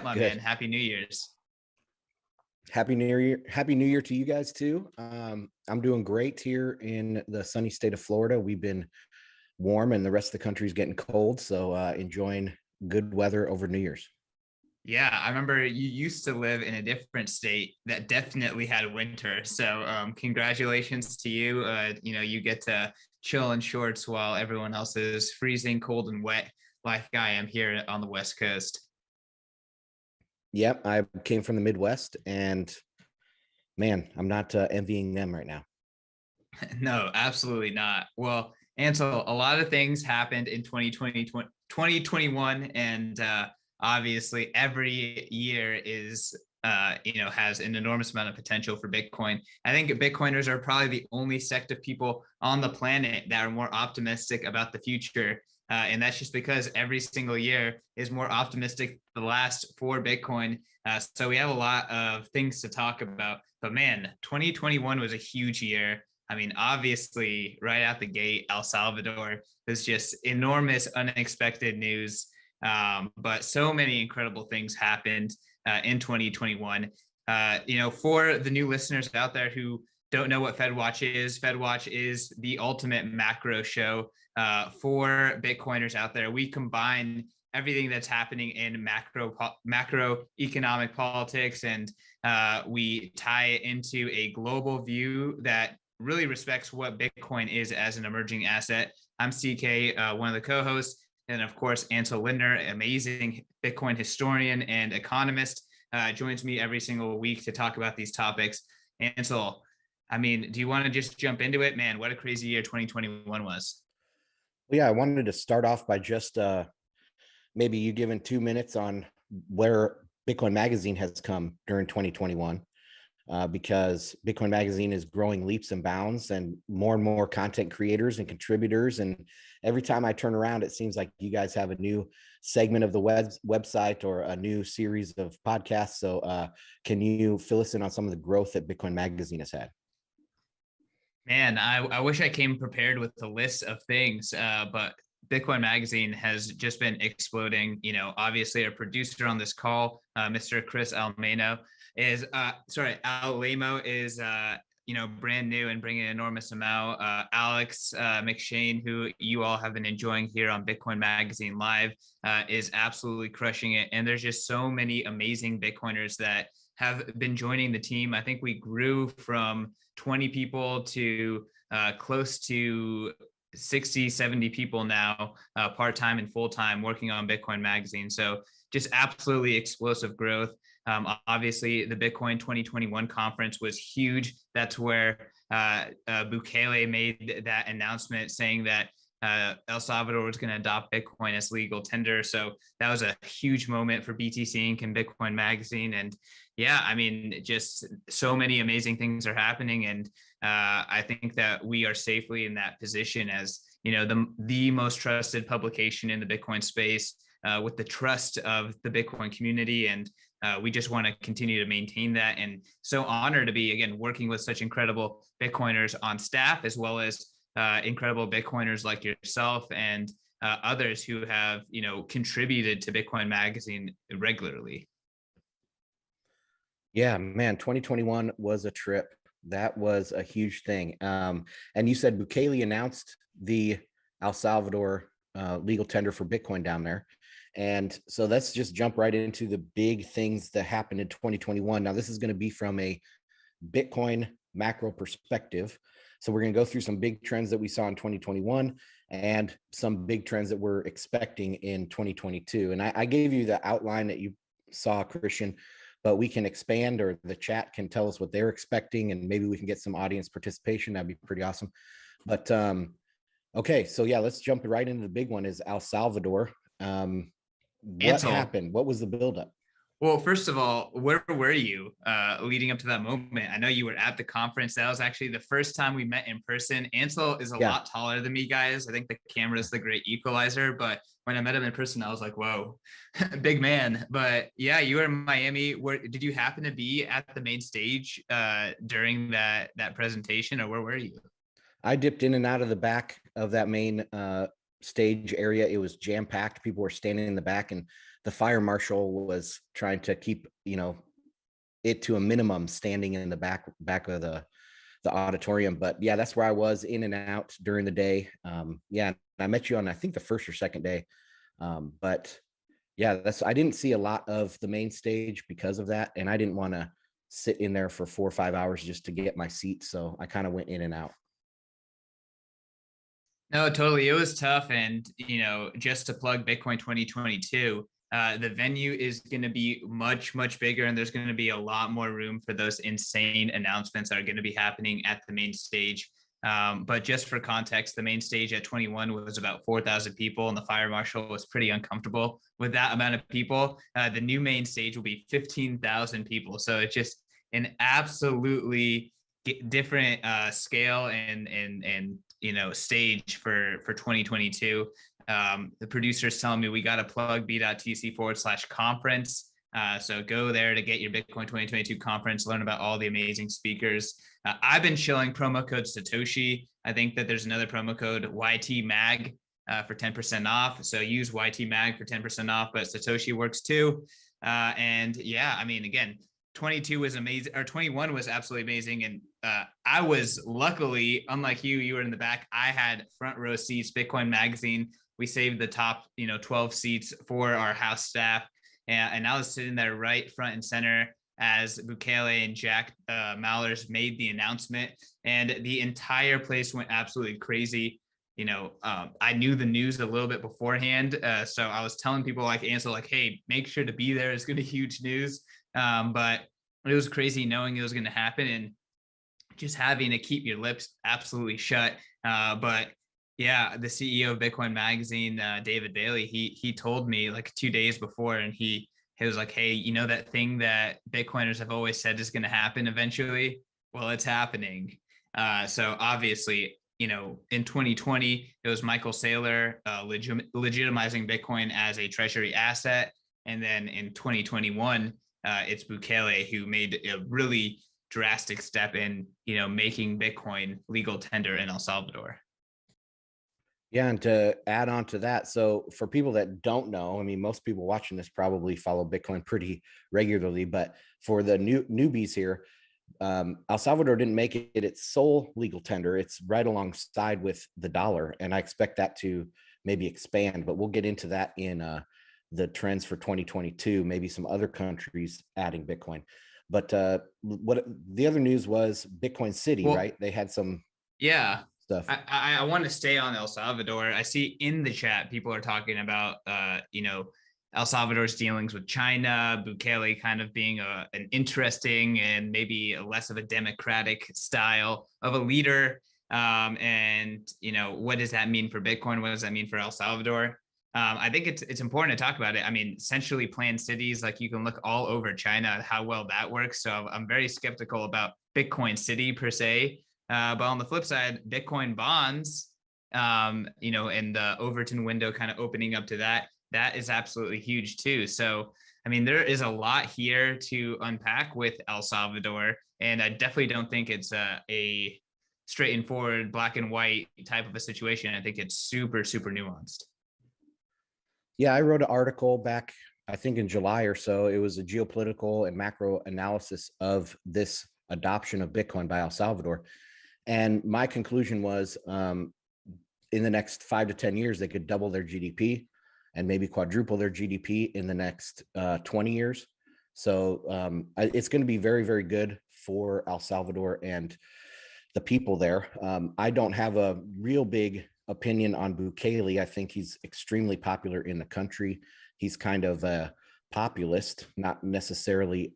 up, my Good. man? Happy New Year's. Happy New Year. Happy New Year to you guys too. I'm doing great here in the sunny state of Florida. We've been warm and the rest of the country is getting cold. So enjoying good weather over New Year's. Yeah, I remember you used to live in a different state that definitely had winter. So congratulations to you. You get to chill in shorts while everyone else is freezing cold and wet like I am here on the West Coast. Yep. I came from the Midwest and man, I'm not envying them right now. No, absolutely not. Well, Ansel, a lot of things happened in 2021, and obviously every year is has an enormous amount of potential for Bitcoin. I think Bitcoiners are probably the only sect of people on the planet that are more optimistic about the future. And that's just because every single year is more optimistic the last for Bitcoin. So we have a lot of things to talk about. But man, 2021 was a huge year. I mean, obviously, right out the gate, El Salvador was just enormous, unexpected news. But so many incredible things happened in 2021. For the new listeners out there who don't know what FedWatch is the ultimate macro show for Bitcoiners out there. We combine everything that's happening in macroeconomic politics, and we tie it into a global view that really respects what Bitcoin is as an emerging asset. I'm CK, one of the co-hosts, and of course, Ansel Lindner, amazing Bitcoin historian and economist, joins me every single week to talk about these topics. Ansel, I mean, do you want to just jump into it? Man, what a crazy year 2021 was. Well, yeah, I wanted to start off by just maybe you giving 2 minutes on where Bitcoin Magazine has come during 2021. Because Bitcoin Magazine is growing leaps and bounds and more content creators and contributors. And every time I turn around, it seems like you guys have a new segment of the website or a new series of podcasts. So can you fill us in on some of the growth that Bitcoin Magazine has had? Man, I wish I came prepared with a list of things, but Bitcoin Magazine has just been exploding. Obviously our producer on this call, Mr. Chris Almeno, Alamo is brand new and bringing an enormous amount. Alex McShane, who you all have been enjoying here on Bitcoin Magazine Live, is absolutely crushing it. And there's just so many amazing Bitcoiners that have been joining the team. I think we grew from 20 people to close to 60, 70 people now, part-time and full-time, working on Bitcoin Magazine. So just absolutely explosive growth. Obviously, the Bitcoin 2021 conference was huge. That's where Bukele made that announcement saying that El Salvador was going to adopt Bitcoin as legal tender. So that was a huge moment for BTC Inc. and Bitcoin Magazine. And yeah, I mean, just so many amazing things are happening. And I think that we are safely in that position as, the most trusted publication in the Bitcoin space, with the trust of the Bitcoin community. And we just want to continue to maintain that. And so honored to be, again, working with such incredible Bitcoiners on staff, as well as incredible Bitcoiners like yourself and others who have, contributed to Bitcoin Magazine regularly. Yeah, man, 2021 was a trip. That was a huge thing. And you said Bukele announced the El Salvador legal tender for Bitcoin down there. And so let's just jump right into the big things that happened in 2021. Now, this is going to be from a Bitcoin macro perspective. So we're going to go through some big trends that we saw in 2021 and some big trends that we're expecting in 2022. And I gave you the outline that you saw, Christian, but we can expand, or the chat can tell us what they're expecting, and maybe we can get some audience participation. That'd be pretty awesome. But okay, so yeah, let's jump right into the big one is El Salvador. What happened? What was the buildup? Well, first of all, where were you leading up to that moment? I know you were at the conference. That was actually the first time we met in person. Ansel is a lot taller than me, guys. I think the camera is the great equalizer. But when I met him in person, I was like, whoa, big man. But yeah, you were in Miami. Did you happen to be at the main stage during that presentation, or where were you? I dipped in and out of the back of that main stage area. It was jam-packed. People were standing in the back, and the fire marshal was trying to keep, it to a minimum, standing in the back of the auditorium. But yeah, that's where I was, in and out during the day. Yeah, I met you on, I think, the first or second day. But yeah, I didn't see a lot of the main stage because of that, and I didn't want to sit in there for 4 or 5 hours just to get my seat, so I kind of went in and out. No, totally. It was tough. And, just to plug Bitcoin 2022, the venue is going to be much, much bigger. And there's going to be a lot more room for those insane announcements that are going to be happening at the main stage. But just for context, the main stage at 21 was about 4,000 people, and the fire marshal was pretty uncomfortable with that amount of people. The new main stage will be 15,000 people. So it's just an absolutely different scale and stage for 2022. The producer's telling me we got to plug b.tc/conference. So go there to get your Bitcoin 2022 conference, learn about all the amazing speakers. I've been shilling promo code Satoshi. I think that there's another promo code YTMAG for 10% off. So use YTMAG for 10% off, but Satoshi works too. And yeah, I mean, again, 22 was amazing, or 21 was absolutely amazing. And I was, luckily, unlike you were in the back. I had front row seats, Bitcoin Magazine. We saved the top, 12 seats for our house staff. And I was sitting there right front and center as Bukele and Jack Mallers made the announcement, and the entire place went absolutely crazy. I knew the news a little bit beforehand. So I was telling people like Ansel, like, hey, make sure to be there. It's going to be huge news. But it was crazy knowing it was going to happen and just having to keep your lips absolutely shut. But yeah, the CEO of Bitcoin Magazine, David Bailey, he told me like 2 days before, and he was like, hey, that thing that Bitcoiners have always said is going to happen eventually? Well, it's happening. So obviously, in 2020, it was Michael Saylor legitimizing Bitcoin as a treasury asset. And then in 2021, it's Bukele who made a really drastic step in, making Bitcoin legal tender in El Salvador. Yeah, and to add on to that, so for people that don't know, I mean, most people watching this probably follow Bitcoin pretty regularly, but for the newbies here, El Salvador didn't make it its sole legal tender. It's right alongside with the dollar, and I expect that to maybe expand, but we'll get into that in the trends for 2022, maybe some other countries adding Bitcoin. But what the other news was Bitcoin City, Well, right? They had some yeah stuff. I want to stay on El Salvador. I see in the chat people are talking about El Salvador's dealings with China, Bukele kind of being an interesting and maybe less of a democratic style of a leader. And what does that mean for Bitcoin? What does that mean for El Salvador? I think it's important to talk about it. I mean, centrally planned cities, like you can look all over China at how well that works. So I'm very skeptical about Bitcoin City per se. But on the flip side, Bitcoin bonds, and the Overton window kind of opening up to that is absolutely huge too. So, I mean, there is a lot here to unpack with El Salvador, and I definitely don't think it's a straight and forward black and white type of a situation. I think it's super, super nuanced. Yeah, I wrote an article back, I think in July or so. It was a geopolitical and macro analysis of this adoption of Bitcoin by El Salvador. And my conclusion was in the next 5 to 10 years, they could double their GDP and maybe quadruple their GDP in the next 20 years. So it's going to be very, very good for El Salvador and the people there. I don't have a real big opinion on Bukele. I think he's extremely popular in the country. He's kind of a populist, not necessarily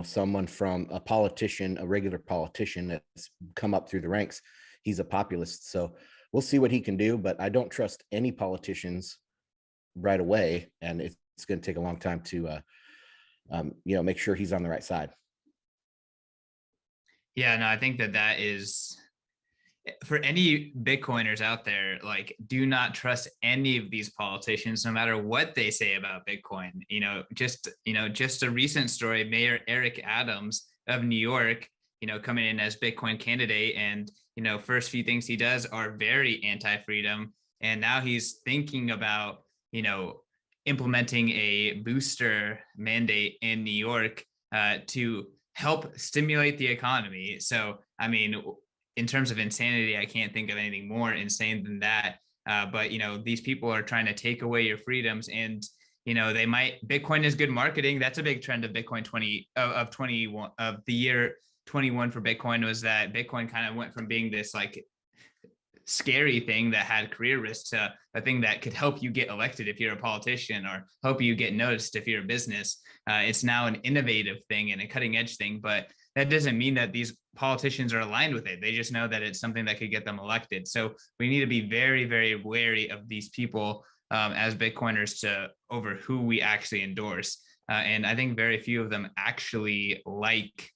someone from a politician, a regular politician that's come up through the ranks. He's a populist. So we'll see what he can do, but I don't trust any politicians right away. And it's going to take a long time to, make sure he's on the right side. Yeah, no, I think that is, for any Bitcoiners out there, like, do not trust any of these politicians, no matter what they say about Bitcoin. Just a recent story, Mayor Eric Adams of New York, coming in as Bitcoin candidate, and, first few things he does are very anti-freedom. And now he's thinking about, implementing a booster mandate in New York to help stimulate the economy. So, I mean, in terms of insanity, I can't think of anything more insane than that. But these people are trying to take away your freedoms, and they might. Bitcoin is good marketing. That's a big trend of Bitcoin 21 of the year 21 for Bitcoin, was that Bitcoin kind of went from being this like scary thing that had career risks to a thing that could help you get elected if you're a politician, or help you get noticed if you're a business. It's now an innovative thing and a cutting edge thing, but that doesn't mean that these politicians are aligned with it. They just know that it's something that could get them elected. So we need to be very, very wary of these people as Bitcoiners over who we actually endorse. And I think very few of them actually like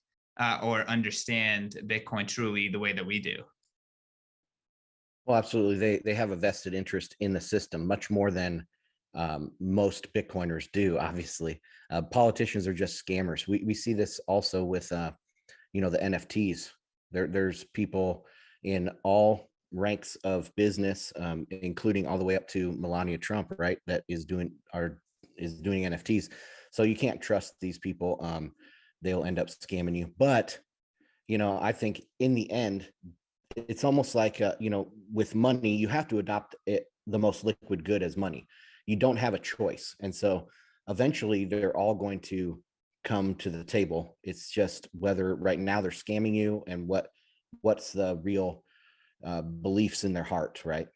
or understand Bitcoin truly the way that we do. Well, absolutely. They have a vested interest in the system, much more than most Bitcoiners do. Obviously, politicians are just scammers. We see this also with the NFTs. There's people in all ranks of business, including all the way up to Melania Trump, right? That is doing NFTs. So you can't trust these people. They'll end up scamming you. But I think in the end, it's almost like with money, you have to adopt it, the most liquid good, as money. You don't have a choice, and so eventually they're all going to come to the table. It's just whether right now they're scamming you and what's the real beliefs in their heart, right?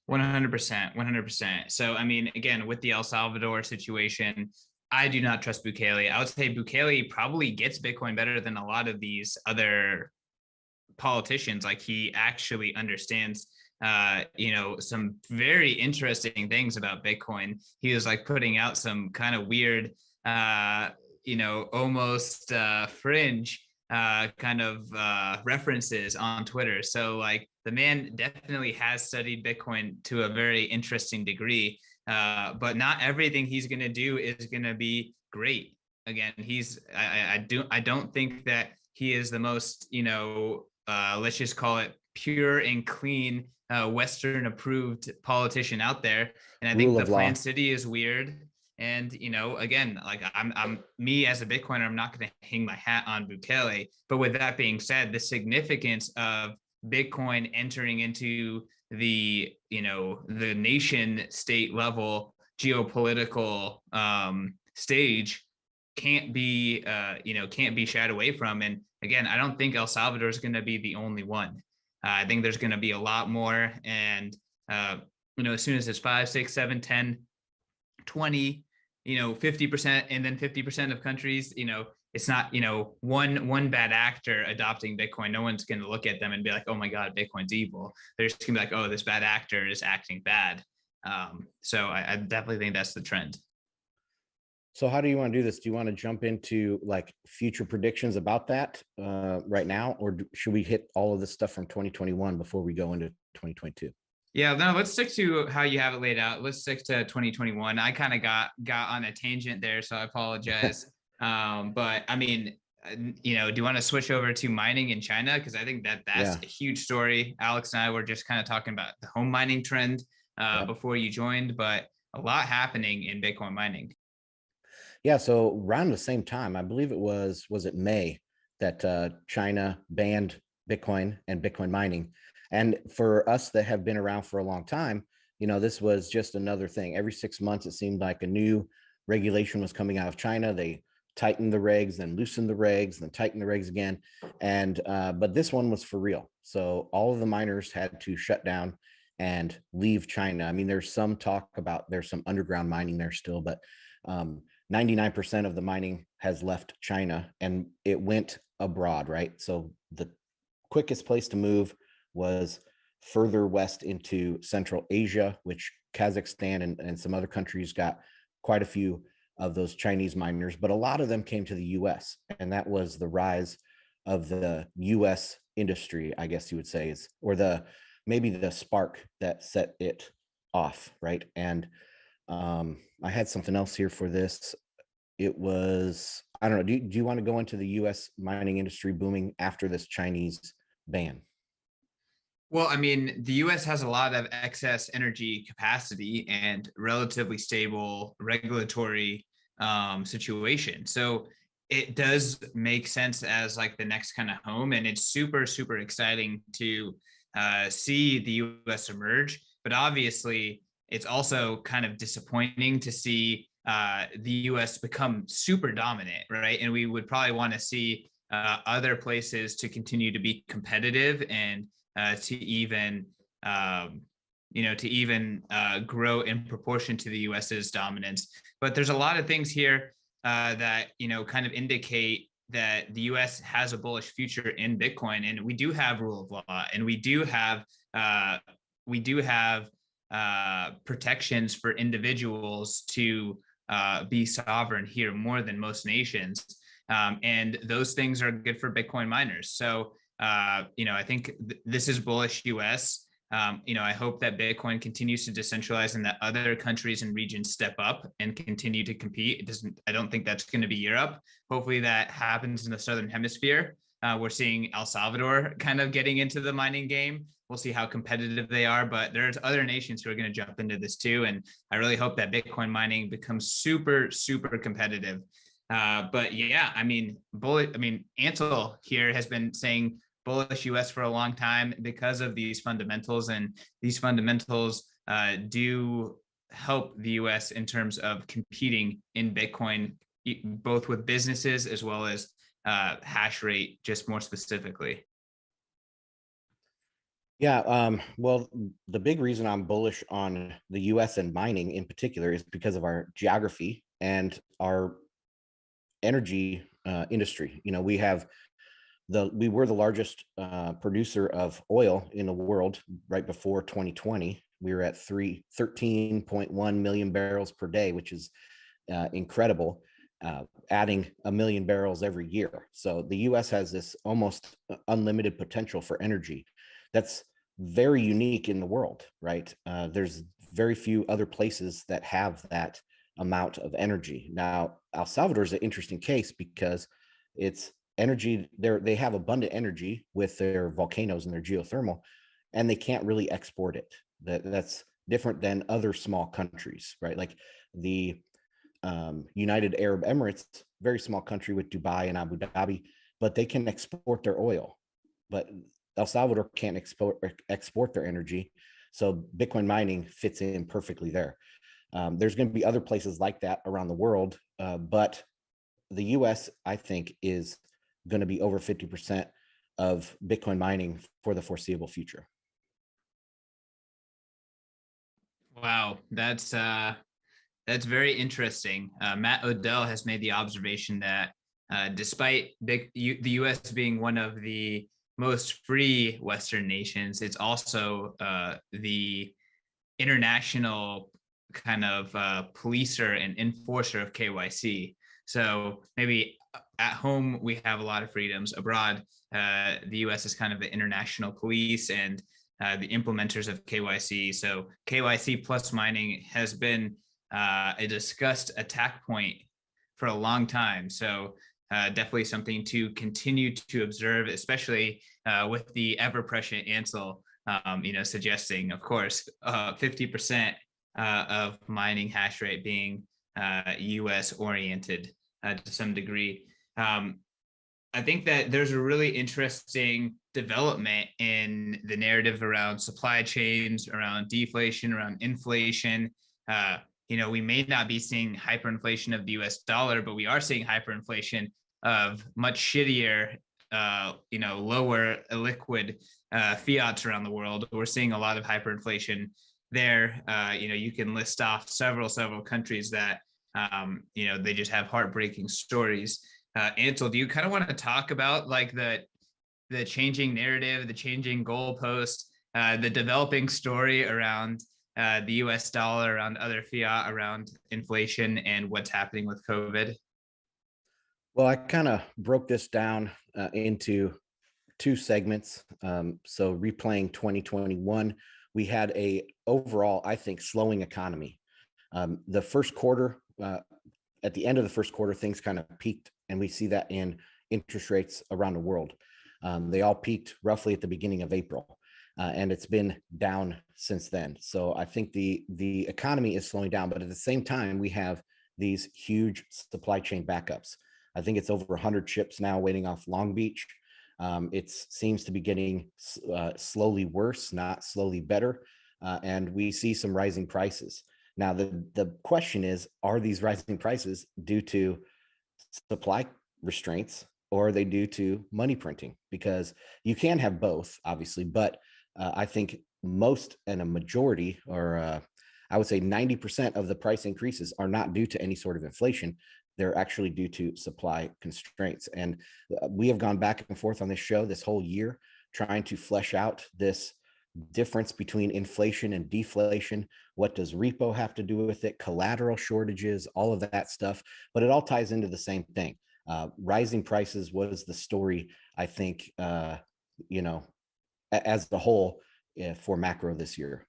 100%, 100%. So, I mean, again, with the El Salvador situation, I do not trust Bukele. I would say Bukele probably gets Bitcoin better than a lot of these other politicians. Like, he actually understands some very interesting things about Bitcoin. He was like putting out some kind of weird almost fringe references on Twitter. So like, the man definitely has studied Bitcoin to a very interesting degree, but not everything he's going to do is going to be great. Again, I don't think that he is the most let's just call it pure and clean Western approved politician out there. And I think the Plan City is weird. And again, like I'm me as a Bitcoiner, I'm not going to hang my hat on Bukele. But with that being said, the significance of Bitcoin entering into the the nation state level geopolitical stage can't be shied away from. And again, I don't think El Salvador is going to be the only one. I think there's going to be a lot more. And as soon as it's 5, 6, 7, 10, 20, 50%, and then 50% of countries, it's not, one bad actor adopting Bitcoin. No one's going to look at them and be like, oh my God, Bitcoin's evil. They're just going to be like, oh, this bad actor is acting bad. So I definitely think that's the trend. So how do you want to do this? Do you want to jump into like future predictions about that right now, or should we hit all of this stuff from 2021 before we go into 2022? Yeah, no, let's stick to how you have it laid out. Let's stick to 2021. I kind of got on a tangent there, so I apologize. But I mean, do you want to switch over to mining in China? Because I think that's a huge story. Alex and I were just kind of talking about the home mining trend before you joined, but a lot happening in Bitcoin mining. Yeah, so around the same time, I believe it was it May that China banned Bitcoin and Bitcoin mining. And for us that have been around for a long time, this was just another thing. Every 6 months, it seemed like a new regulation was coming out of China. They tightened the regs, then loosened the regs, then tightened the regs again. And but this one was for real. So all of the miners had to shut down and leave China. I mean, there's some talk about there's some underground mining there still, but 99% of the mining has left China and it went abroad, right? So the quickest place to move was further west into Central Asia, which Kazakhstan and some other countries got quite a few of those Chinese miners, but a lot of them came to the US, and that was the rise of the US industry, I guess you would say, or maybe the spark that set it off, right? And I had something else here for this. It was, I don't know, do you want to go into the US mining industry booming after this Chinese ban? Well, I mean, the US has a lot of excess energy capacity and relatively stable regulatory situation. So it does make sense as like the next kind of home. And it's super, super exciting to see the US emerge. But obviously, it's also kind of disappointing to see the US become super dominant, right? And we would probably want to see other places to continue to be competitive and to even grow in proportion to the US's dominance. But there's a lot of things here that kind of indicate that the US has a bullish future in Bitcoin, and we do have rule of law, and we do have protections for individuals to be sovereign here more than most nations. And those things are good for Bitcoin miners. So I think this is bullish US. I hope that Bitcoin continues to decentralize and that other countries and regions step up and continue to compete. I don't think that's going to be Europe. Hopefully that happens in the Southern Hemisphere. We're seeing El Salvador kind of getting into the mining game. We'll see how competitive they are, but there's other nations who are going to jump into this too. And I really hope that Bitcoin mining becomes super, super competitive. But yeah, Ansel here has been saying bullish US for a long time because of these fundamentals, and these fundamentals do help the US in terms of competing in Bitcoin, both with businesses as well as hash rate, just more specifically. Yeah, well, the big reason I'm bullish on the US and mining in particular is because of our geography and our energy industry. We were the largest producer of oil in the world right before 2020. We were at 13.1 million barrels per day, which is incredible, adding 1 million barrels every year. So the US has this almost unlimited potential for energy. That's very unique in the world, right? There's very few other places that have that amount of energy. Now, El Salvador is an interesting case because it's energy. They have abundant energy with their volcanoes and their geothermal, and they can't really export it. That's different than other small countries, right? Like the United Arab Emirates, very small country with Dubai and Abu Dhabi, but they can export their oil. But El Salvador can't export their energy. So Bitcoin mining fits in perfectly there. There's going to be other places like that around the world, but the US, I think, is going to be over 50% of Bitcoin mining for the foreseeable future. Wow, that's very interesting. Matt Odell has made the observation that despite the U.S. being one of the most free Western nations, it's also the international kind of policer and enforcer of KYC. So maybe at home we have a lot of freedoms. Abroad, the U.S. is kind of the international police and the implementers of KYC. So KYC plus mining has been a discussed attack point for a long time. So definitely something to continue to observe, especially with the ever-prescient Ansel, suggesting, of course, 50% of mining hash rate being US oriented to some degree. I think that there's a really interesting development in the narrative around supply chains, around deflation, around inflation. We may not be seeing hyperinflation of the US dollar, but we are seeing hyperinflation of much shittier, lower liquid fiats around the world. We're seeing a lot of hyperinflation there. You can list off several countries that, they just have heartbreaking stories. Ansel, do you kind of want to talk about like the changing narrative, the changing goalpost, the developing story around the US dollar, around other fiat, around inflation, and what's happening with COVID? Well, I kind of broke this down into two segments. So replaying 2021, we had a overall, I think, slowing economy. The first quarter, at the end of the first quarter, things kind of peaked, and we see that in interest rates around the world. They all peaked roughly at the beginning of April. and it's been down since then. So I think the economy is slowing down, but at the same time, we have these huge supply chain backups. I think it's over 100 ships now waiting off Long Beach. It seems to be getting slowly worse, not slowly better, and we see some rising prices. Now, the question is, are these rising prices due to supply restraints, or are they due to money printing? Because you can have both, obviously, but I think most and a majority, or I would say 90% of the price increases are not due to any sort of inflation. They're actually due to supply constraints. And we have gone back and forth on this show this whole year, trying to flesh out this difference between inflation and deflation. What does repo have to do with it? Collateral shortages, all of that stuff. But it all ties into the same thing. Rising prices was the story, I think, as the whole for macro this year.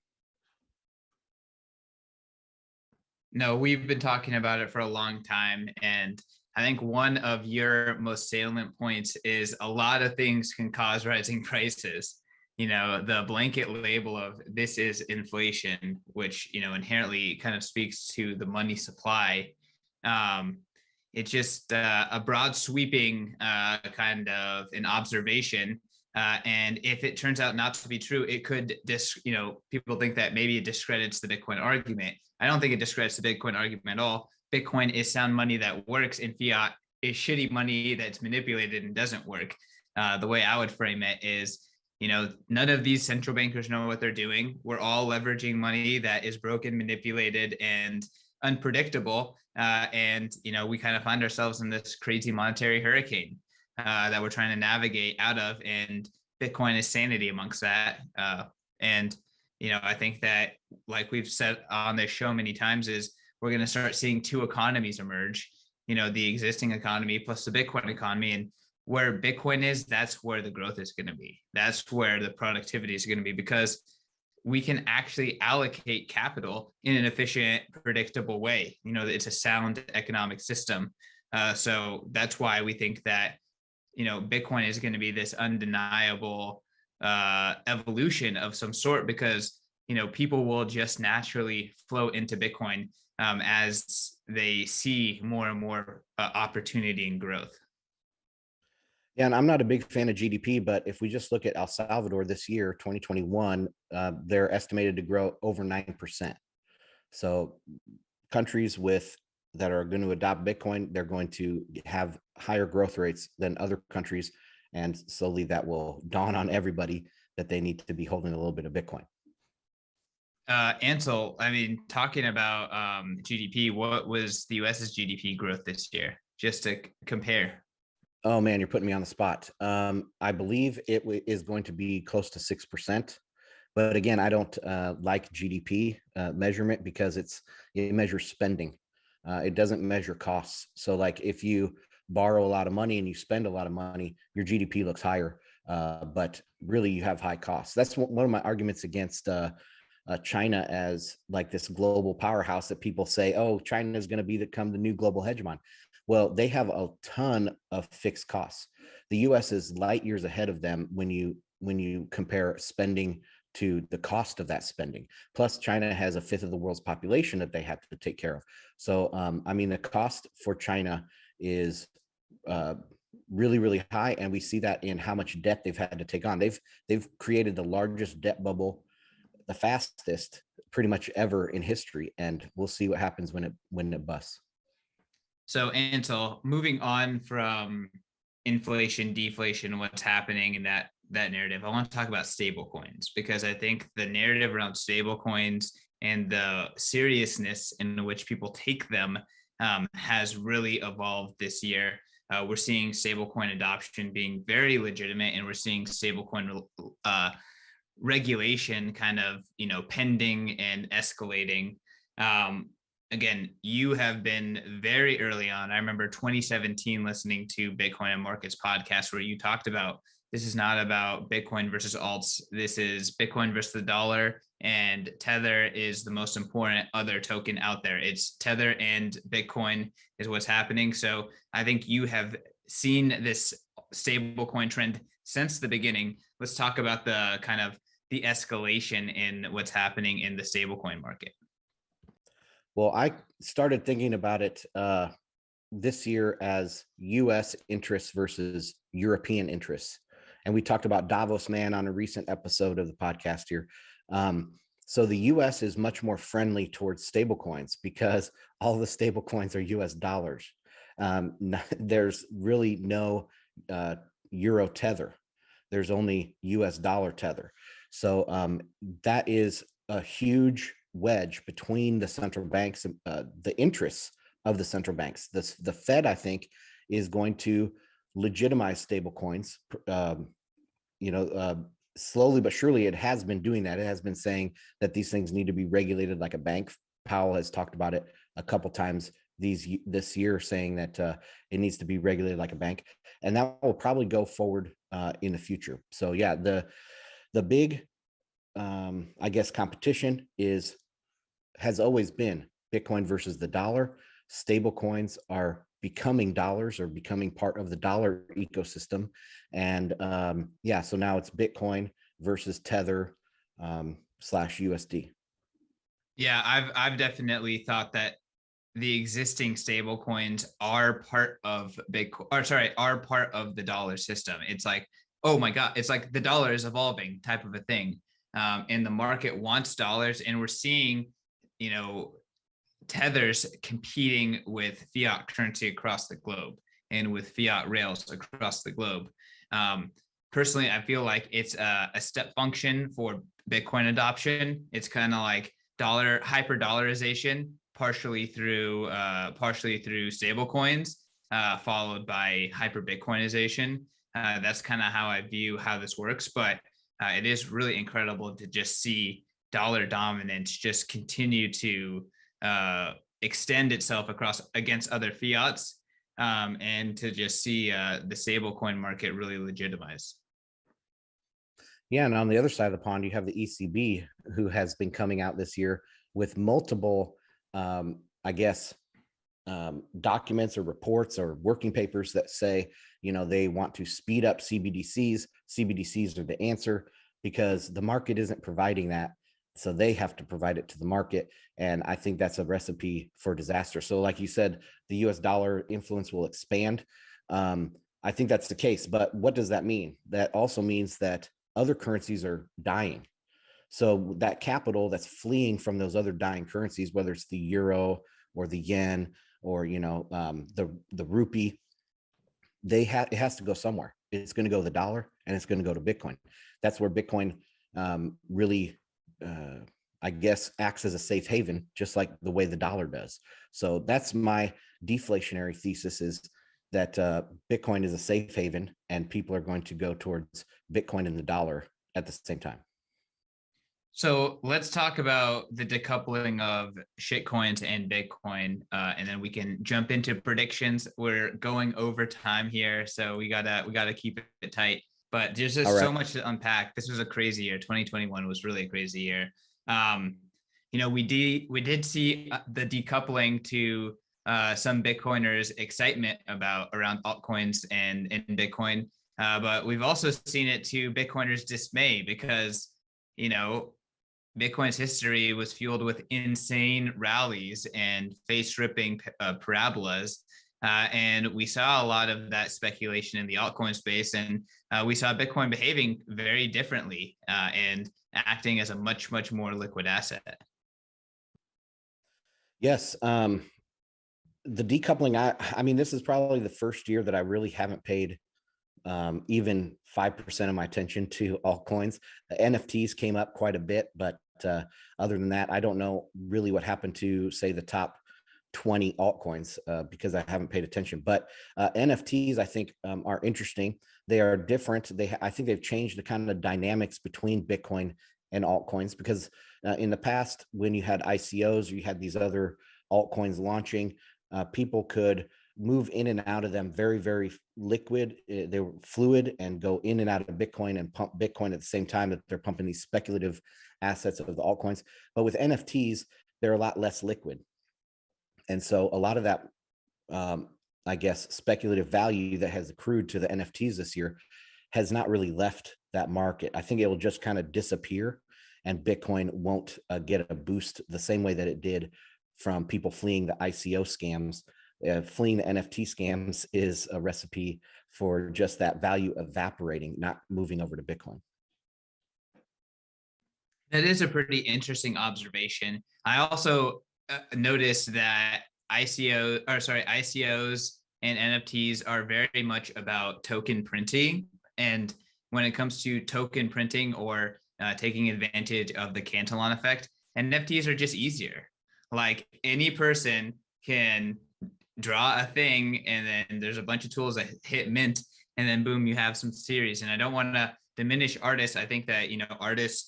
No, we've been talking about it for a long time. And I think one of your most salient points is a lot of things can cause rising prices. The blanket label of this is inflation, which, inherently kind of speaks to the money supply. It's just a broad sweeping kind of an observation. And if it turns out not to be true, it could people think that maybe it discredits the Bitcoin argument. I don't think it discredits the Bitcoin argument at all. Bitcoin is sound money that works, and fiat is shitty money that's manipulated and doesn't work. The way I would frame it is, none of these central bankers know what they're doing. We're all leveraging money that is broken, manipulated, and unpredictable. And we kind of find ourselves in this crazy monetary hurricane that we're trying to navigate out of. And Bitcoin is sanity amongst that. And I think that, like we've said on this show many times, is we're going to start seeing two economies emerge, the existing economy plus the Bitcoin economy. And where Bitcoin is, that's where the growth is going to be. That's where the productivity is going to be, because we can actually allocate capital in an efficient, predictable way. It's a sound economic system. So that's why we think that, Bitcoin is going to be this undeniable evolution of some sort, because, people will just naturally flow into Bitcoin as they see more and more opportunity and growth. Yeah, and I'm not a big fan of GDP, but if we just look at El Salvador this year, 2021, they're estimated to grow over 9%. So countries that are going to adopt Bitcoin, they're going to have higher growth rates than other countries. And slowly that will dawn on everybody that they need to be holding a little bit of Bitcoin. Ansel, talking about GDP, what was the US's GDP growth this year? Just to compare. Oh man, you're putting me on the spot. I believe it is going to be close to 6%. But again, I don't like GDP measurement because it measures spending. It doesn't measure costs. So like if you borrow a lot of money and you spend a lot of money, your GDP looks higher, but really you have high costs. That's one of my arguments against China as like this global powerhouse that people say, oh, China is going to become the new global hegemon. Well, they have a ton of fixed costs. The US is light years ahead of them when you compare spending to the cost of that spending. Plus, China has a fifth of the world's population that they have to take care of. So, the cost for China is really, really high, and we see that in how much debt they've had to take on. They've created the largest debt bubble, the fastest, pretty much ever in history, and we'll see what happens when it busts. So, Ansel, moving on from inflation, deflation, what's happening in that narrative, I want to talk about stable coins, because I think the narrative around stable coins and the seriousness in which people take them has really evolved this year. We're seeing stablecoin adoption being very legitimate, and we're seeing stablecoin regulation kind of pending and escalating. Again, you have been very early on. I remember 2017 listening to Bitcoin and Markets podcast, where you talked about this is not about Bitcoin versus alts. This is Bitcoin versus the dollar, and Tether is the most important other token out there. It's Tether and Bitcoin is what's happening. So I think you have seen this stablecoin trend since the beginning. Let's talk about the kind of the escalation in what's happening in the stablecoin market? Well, I started thinking about it this year as US interests versus European interests. And we talked about Davos Man on a recent episode of the podcast here. So the US is much more friendly towards stablecoins because all the stablecoins are US dollars. There's really no euro tether. There's only US dollar tether. So that is a huge wedge between the central banks and the interests of the central banks. The Fed, I think, is going to legitimize stablecoins. Slowly but surely, it has been doing that. It has been saying that these things need to be regulated like a bank. Powell has talked about it a couple times this year, saying that it needs to be regulated like a bank, and that will probably go forward in the future. So yeah, the big I guess competition has always been Bitcoin versus the dollar. Stable coins are becoming dollars or becoming part of the dollar ecosystem. And so now it's Bitcoin versus Tether slash USD. Yeah, I've definitely thought that the existing stable coins are part of Bitcoin, or sorry, are part of the dollar system. It's like, oh my God, it's like the dollar is evolving type of a thing. And the market wants dollars, and we're seeing, tethers competing with fiat currency across the globe and with fiat rails across the globe. Personally, I feel like it's a step function for Bitcoin adoption. It's kind of like hyper dollarization, partially through stable coins, followed by hyper Bitcoinization. That's kind of how I view how this works. But it is really incredible to just see dollar dominance just continue to extend itself against other fiats, and to just see the stablecoin market really legitimize. Yeah, and on the other side of the pond, you have the ECB, who has been coming out this year with multiple, documents or reports or working papers that say, they want to speed up CBDCs. CBDCs are the answer because the market isn't providing that. So they have to provide it to the market. And I think that's a recipe for disaster. So like you said, the US dollar influence will expand. I think that's the case. But what does that mean? That also means that other currencies are dying. So that capital that's fleeing from those other dying currencies, whether it's the euro or the yen or the rupee, it has to go somewhere. It's going to go to the dollar, and it's going to go to Bitcoin. That's where Bitcoin really acts as a safe haven, just like the way the dollar does. So that's my deflationary thesis, is that Bitcoin is a safe haven, and people are going to go towards Bitcoin and the dollar at the same time. So let's talk about the decoupling of shitcoins and Bitcoin, and then we can jump into predictions. We're going over time here, so we gotta keep it tight. But there's just so much to unpack. This was a crazy year. 2021 was really a crazy year. We did see the decoupling to some Bitcoiners' excitement around altcoins and Bitcoin, but we've also seen it to Bitcoiners' dismay because Bitcoin's history was fueled with insane rallies and face-ripping parabolas. And we saw a lot of that speculation in the altcoin space. And we saw Bitcoin behaving very differently and acting as a much, much more liquid asset. Yes. The decoupling, I mean, this is probably the first year that I really haven't paid even 5% of my attention to altcoins. The NFTs came up quite a bit, but other than that, I don't know really what happened to, say, the top 20 altcoins because I haven't paid attention. But NFTs, I think, are interesting. They are different. I think they've changed the kind of dynamics between Bitcoin and altcoins, because in the past, when you had ICOs, or you had these other altcoins launching, people could move in and out of them very, very liquid. They were fluid and go in and out of Bitcoin and pump Bitcoin at the same time that they're pumping these speculative assets of the altcoins. But with NFTs, they're a lot less liquid. And so a lot of that, speculative value that has accrued to the NFTs this year has not really left that market. I think it will just kind of disappear, and Bitcoin won't get a boost the same way that it did from people fleeing the ICO scams. Fleeing the NFT scams is a recipe for just that value evaporating, not moving over to Bitcoin. That is a pretty interesting observation. I also noticed that ICOs and NFTs are very much about token printing. And when it comes to token printing or taking advantage of the Cantillon effect, NFTs are just easier. Like any person can draw a thing, and then there's a bunch of tools that hit mint, and then boom, you have some series. And I don't want to diminish artists. I think that,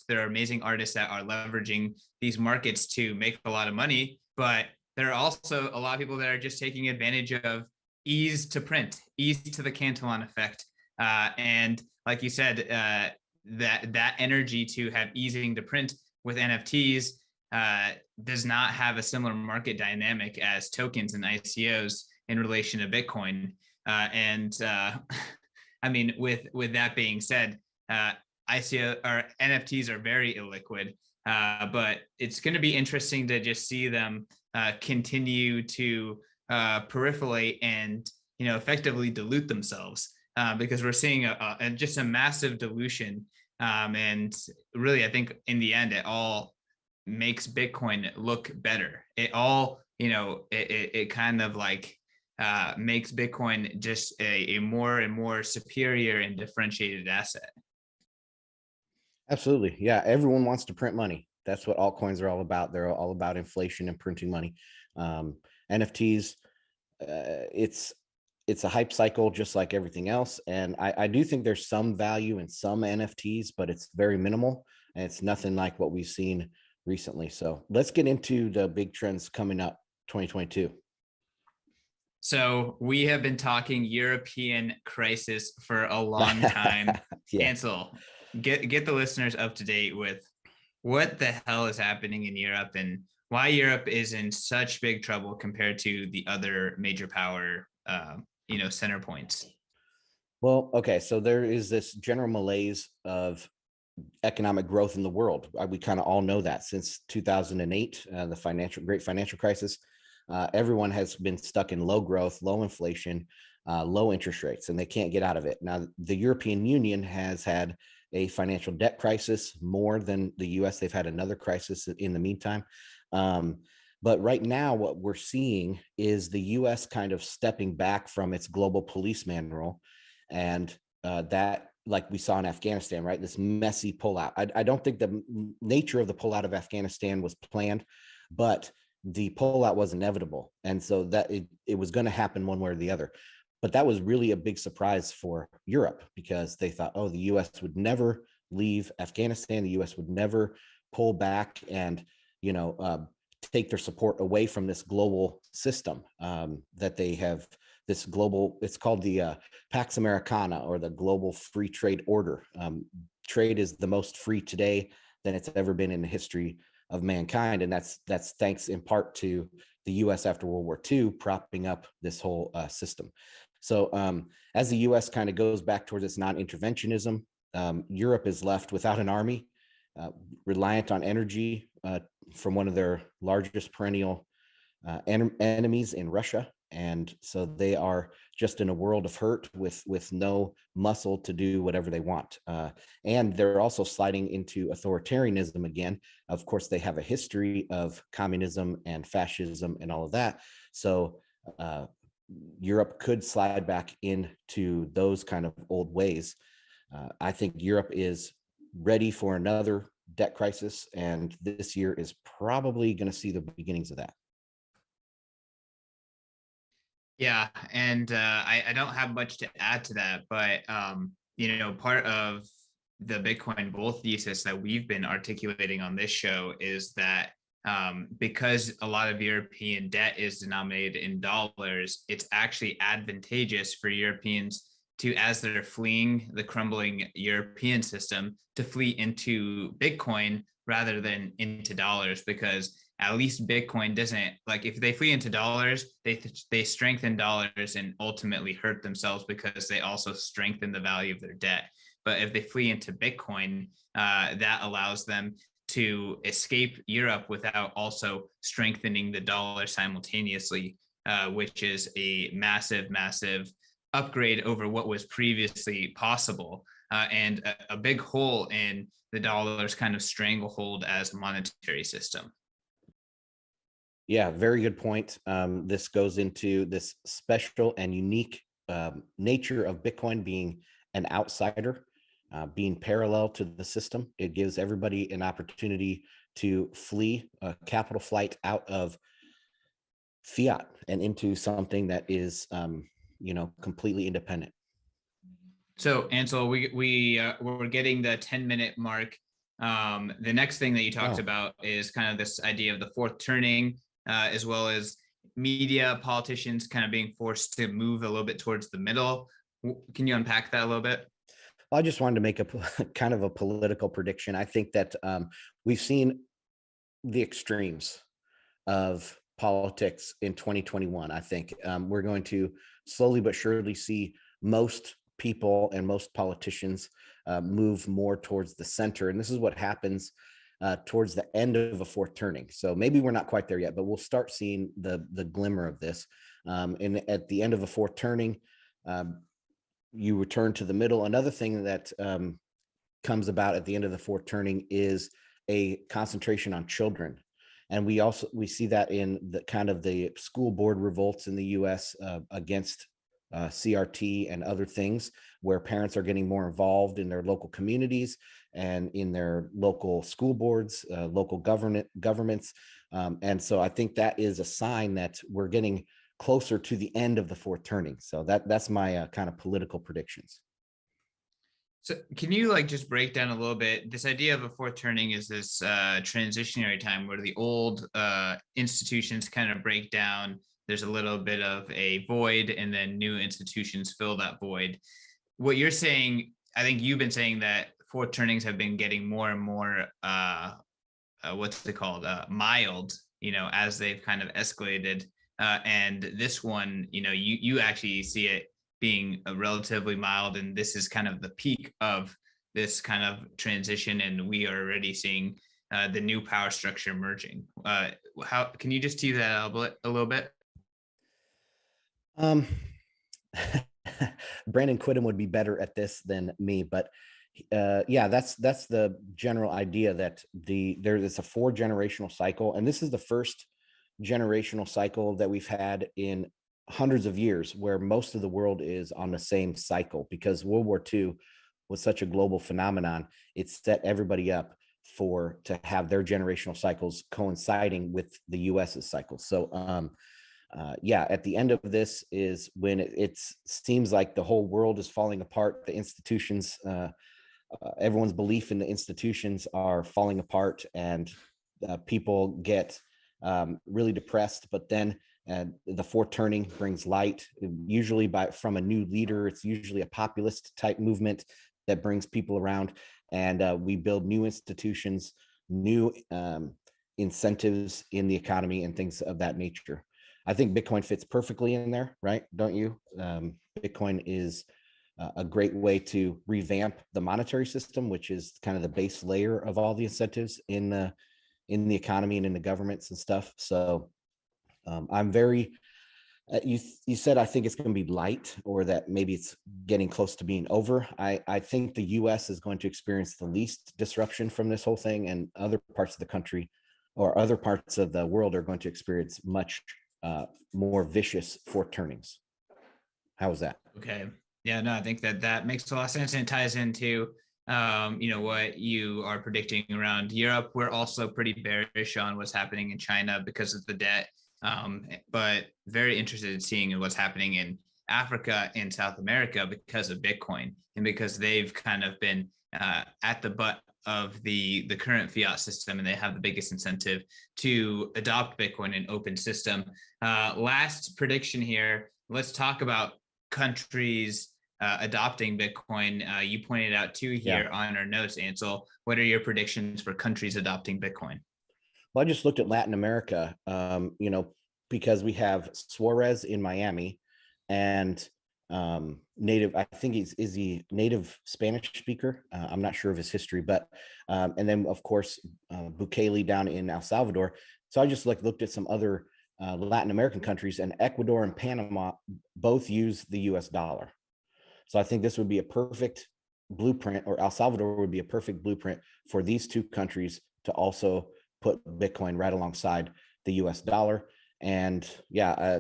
there are amazing artists that are leveraging these markets to make a lot of money, but there are also a lot of people that are just taking advantage of ease to print, ease to the Cantillon effect. And like you said, that energy to have easing to print with NFTs does not have a similar market dynamic as tokens and ICOs in relation to Bitcoin. I mean, with that being said, ICO or NFTs are very illiquid, but it's going to be interesting to just see them continue to proliferate and effectively dilute themselves, because we're seeing just a massive dilution, and really, I think in the end, it all makes Bitcoin look better. It all it kind of like makes Bitcoin just a more and more superior and differentiated asset. Absolutely. Yeah. Everyone wants to print money. That's what altcoins are all about. They're all about inflation and printing money. NFTs, it's a hype cycle, just like everything else. And I do think there's some value in some NFTs, but it's very minimal, and it's nothing like what we've seen recently. So let's get into the big trends coming up 2022. So we have been talking European crisis for a long time. Yeah. Ansel, get the listeners up to date with what the hell is happening in Europe and why Europe is in such big trouble compared to the other major power, center points. Well, okay. So there is this general malaise of economic growth in the world. We kind of all know that since 2008, the great financial crisis. Everyone has been stuck in low growth, low inflation, low interest rates, and they can't get out of it. Now, the European Union has had a financial debt crisis more than the US. They've had another crisis in the meantime. But right now, what we're seeing is the US kind of stepping back from its global policeman role. And that, like we saw in Afghanistan, right? This messy pullout. I don't think the nature of the pullout of Afghanistan was planned, but the pullout was inevitable. And so that it was going to happen one way or the other. But that was really a big surprise for Europe, because they thought, oh, the US would never leave Afghanistan. The US would never pull back and, take their support away from this global system that they have. This global, it's called the Pax Americana, or the global free trade order. Trade is the most free today than it's ever been in the history of mankind. And that's thanks in part to the US after World War II propping up this whole system. So as the US kind of goes back towards its non-interventionism, Europe is left without an army, reliant on energy from one of their largest perennial enemies in Russia. And so they are just in a world of hurt with no muscle to do whatever they want. And they're also sliding into authoritarianism again. Of course, they have a history of communism and fascism and all of that. So Europe could slide back into those kind of old ways. I think Europe is ready for another debt crisis, and this year is probably going to see the beginnings of that. Yeah, and I don't have much to add to that, but part of the Bitcoin bull thesis that we've been articulating on this show is that because a lot of European debt is denominated in dollars, it's actually advantageous for Europeans to, as they're fleeing the crumbling European system, to flee into Bitcoin rather than into dollars, because at least Bitcoin doesn't, like, if they flee into dollars, they strengthen dollars and ultimately hurt themselves, because they also strengthen the value of their debt. But if they flee into Bitcoin, that allows them to escape Europe without also strengthening the dollar simultaneously, which is a massive, massive upgrade over what was previously possible, and a big hole in the dollar's kind of stranglehold as a monetary system. Yeah, very good point. This goes into this special and unique nature of Bitcoin being an outsider, being parallel to the system. It gives everybody an opportunity to flee capital flight out of fiat and into something that is, completely independent. So, Ansel, we're getting the 10-minute mark. The next thing that you talked Oh, about is kind of this idea of the fourth turning, as well as media, politicians kind of being forced to move a little bit towards the middle. Can you unpack that a little bit? I just wanted to make a kind of a political prediction. I think that we've seen the extremes of politics in 2021. I think we're going to slowly but surely see most people and most politicians move more towards the center. And this is what happens towards the end of a fourth turning. So maybe we're not quite there yet, but we'll start seeing the glimmer of this. And at the end of a fourth turning, you return to the middle. Another thing that comes about at the end of the fourth turning is a concentration on children. And we see that in the kind of the school board revolts in the US against CRT and other things, where parents are getting more involved in their local communities and in their local school boards, local governments. And so I think that is a sign that we're getting closer to the end of the fourth turning. So that's my kind of political predictions. So can you like just break down a little bit this idea of a fourth turning? Is this transitionary time where the old institutions kind of break down, there's a little bit of a void, and then new institutions fill that void? What you're saying, I think you've been saying that fourth turnings have been getting more and more what's it called, mild, as they've kind of escalated, and this one, you actually see it being a relatively mild, and this is kind of the peak of this kind of transition, and we are already seeing the new power structure emerging. How can you just tease that out a little bit? Um, Brandon Quittem would be better at this than me, but yeah, that's the general idea that there's a 4-generational cycle, and this is the first generational cycle that we've had in hundreds of years where most of the world is on the same cycle, because World War II was such a global phenomenon. It set everybody up to have their generational cycles coinciding with the US's cycles. So yeah, at the end of this is when it seems like the whole world is falling apart. The institutions, everyone's belief in the institutions are falling apart, and people get really depressed. But then the fourth turning brings light, usually from a new leader. It's usually a populist type movement that brings people around, and we build new institutions, new incentives in the economy, and things of that nature. I think Bitcoin fits perfectly in there, right? Don't you? Bitcoin is a great way to revamp the monetary system, which is kind of the base layer of all the incentives in the economy and in the governments and stuff. So I'm very, you said, I think it's going to be light, or that maybe it's getting close to being over. I think the US is going to experience the least disruption from this whole thing, and other parts of the country or other parts of the world are going to experience much more vicious fourth turnings. How is that? Okay. Yeah, no, I think that makes a lot of sense, and it ties into what you are predicting around Europe. We're also pretty bearish on what's happening in China because of the debt, but very interested in seeing what's happening in Africa and South America because of Bitcoin, and because they've kind of been at the butt of the current fiat system, and they have the biggest incentive to adopt Bitcoin, an open system. Last prediction here. Let's talk about countries adopting Bitcoin. You pointed out two here on our notes, Ansel. What are your predictions for countries adopting Bitcoin? Well, I just looked at Latin America, because we have Suarez in Miami, and native, I think is he native Spanish speaker? I'm not sure of his history, but and then of course Bukele down in El Salvador. So I just looked at some other Latin American countries, and Ecuador and Panama both use the US dollar. So I think this would be a perfect blueprint, or El Salvador would be a perfect blueprint for these two countries to also put Bitcoin right alongside the US dollar. And yeah,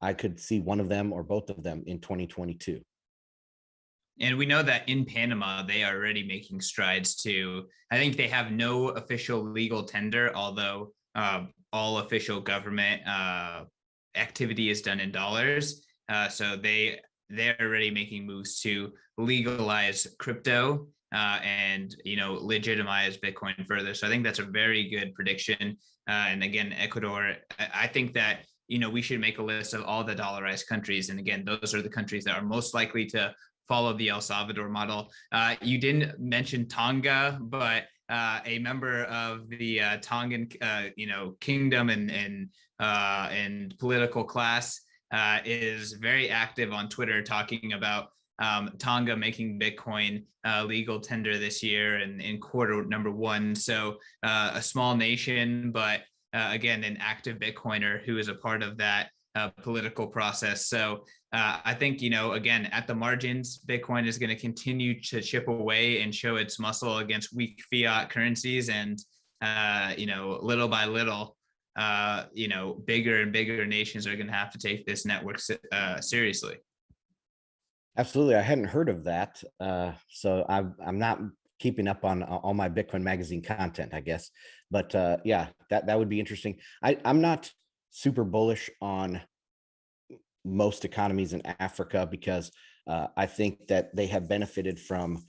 I could see one of them or both of them in 2022. And we know that in Panama, they are already making strides too. I think they have no official legal tender, although all official government activity is done in dollars. So they're already making moves to legalize crypto and legitimize Bitcoin further. So I think that's a very good prediction. And again, Ecuador, I think that we should make a list of all the dollarized countries. And again, those are the countries that are most likely to follow the El Salvador model. You didn't mention Tonga, but a member of the Tongan, kingdom and political class is very active on Twitter talking about Tonga making Bitcoin legal tender this year and in quarter number 1. So a small nation, but again, an active Bitcoiner who is a part of that political process. So I think, again, at the margins, Bitcoin is going to continue to chip away and show its muscle against weak fiat currencies. And, little by little, bigger and bigger nations are going to have to take this network seriously. Absolutely. I hadn't heard of that. So I'm not keeping up on all my Bitcoin magazine content, I guess. But yeah, that would be interesting. I'm not super bullish on most economies in Africa because I think that they have benefited from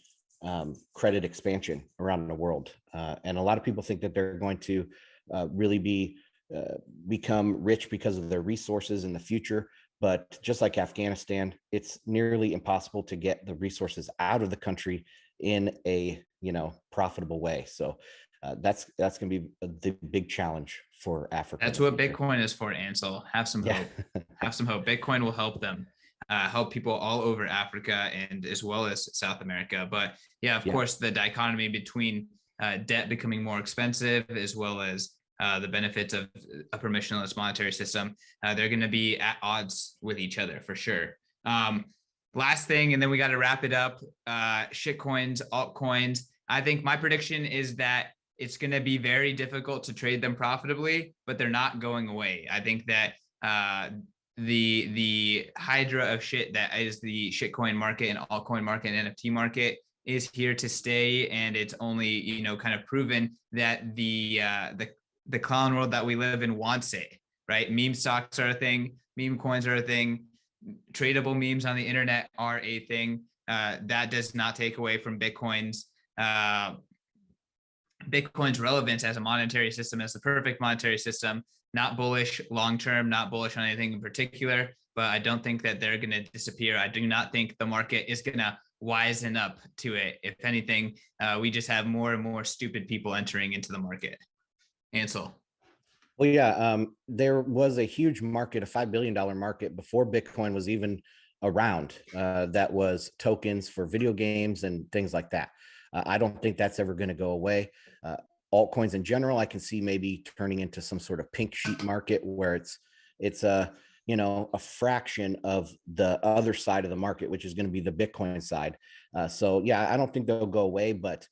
credit expansion around the world. And a lot of people think that they're going to really become rich because of their resources in the future. But just like Afghanistan, it's nearly impossible to get the resources out of the country in a profitable way. So that's going to be the big challenge for Africa. That's what Bitcoin is for, Ansel. Have some hope. Have some hope. Bitcoin will help them, help people all over Africa and as well as South America. But yeah, of course, the dichotomy between debt becoming more expensive as well as the benefits of a permissionless monetary system, they're going to be at odds with each other for sure. Last thing, and then we got to wrap it up. Shitcoins, altcoins. I think my prediction is that it's going to be very difficult to trade them profitably, but they're not going away. I think that the hydra of shit that is the shitcoin market and altcoin market and NFT market is here to stay, and it's only kind of proven that the clown world that we live in wants it, right? Meme stocks are a thing, meme coins are a thing, tradable memes on the internet are a thing. That does not take away from Bitcoin's relevance as a monetary system, as the perfect monetary system. Not bullish long-term, not bullish on anything in particular, but I don't think that they're going to disappear. I do not think the market is going to wisen up to it. If anything, we just have more and more stupid people entering into the market. Ansel. Well, yeah, there was a huge market, a $5 billion market before Bitcoin was even around, that was tokens for video games and things like that. I don't think that's ever going to go away. Altcoins in general, I can see maybe turning into some sort of pink sheet market where it's a fraction of the other side of the market, which is going to be the Bitcoin side. So yeah, I don't think they'll go away, but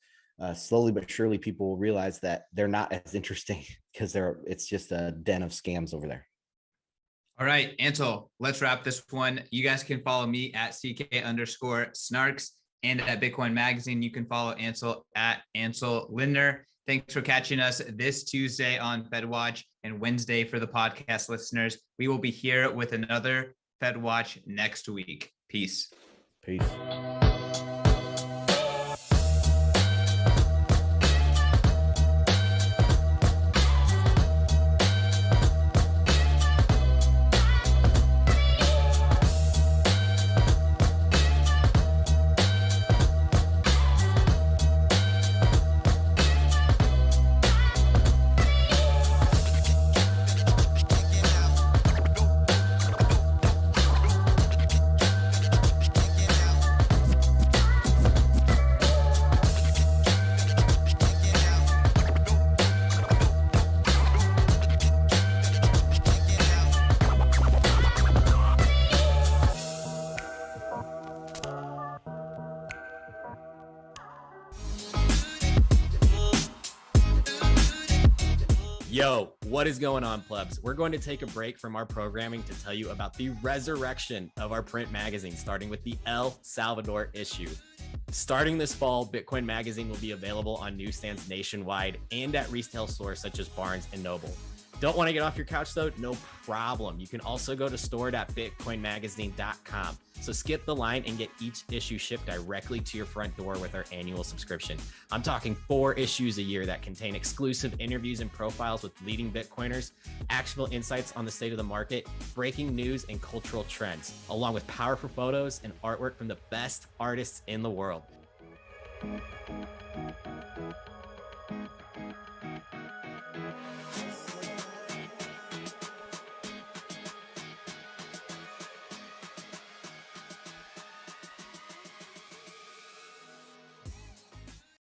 slowly but surely people will realize that they're not as interesting because it's just a den of scams over there. All right, Ansel, let's wrap this one. You guys can follow me at CK_snarks and at Bitcoin Magazine. You can follow Ansel at Ansel Lindner. Thanks for catching us this Tuesday on FedWatch and Wednesday for the podcast listeners. We will be here with another FedWatch next week. Peace. Peace. Yo, what is going on, plebs? We're going to take a break from our programming to tell you about the resurrection of our print magazine, starting with the El Salvador issue. Starting this fall, Bitcoin Magazine will be available on newsstands nationwide and at retail stores such as Barnes & Noble. Don't want to get off your couch though? No problem. You can also go to store.bitcoinmagazine.com. So skip the line and get each issue shipped directly to your front door with our annual subscription. I'm talking 4 issues a year that contain exclusive interviews and profiles with leading Bitcoiners, actionable insights on the state of the market, breaking news and cultural trends, along with powerful photos and artwork from the best artists in the world.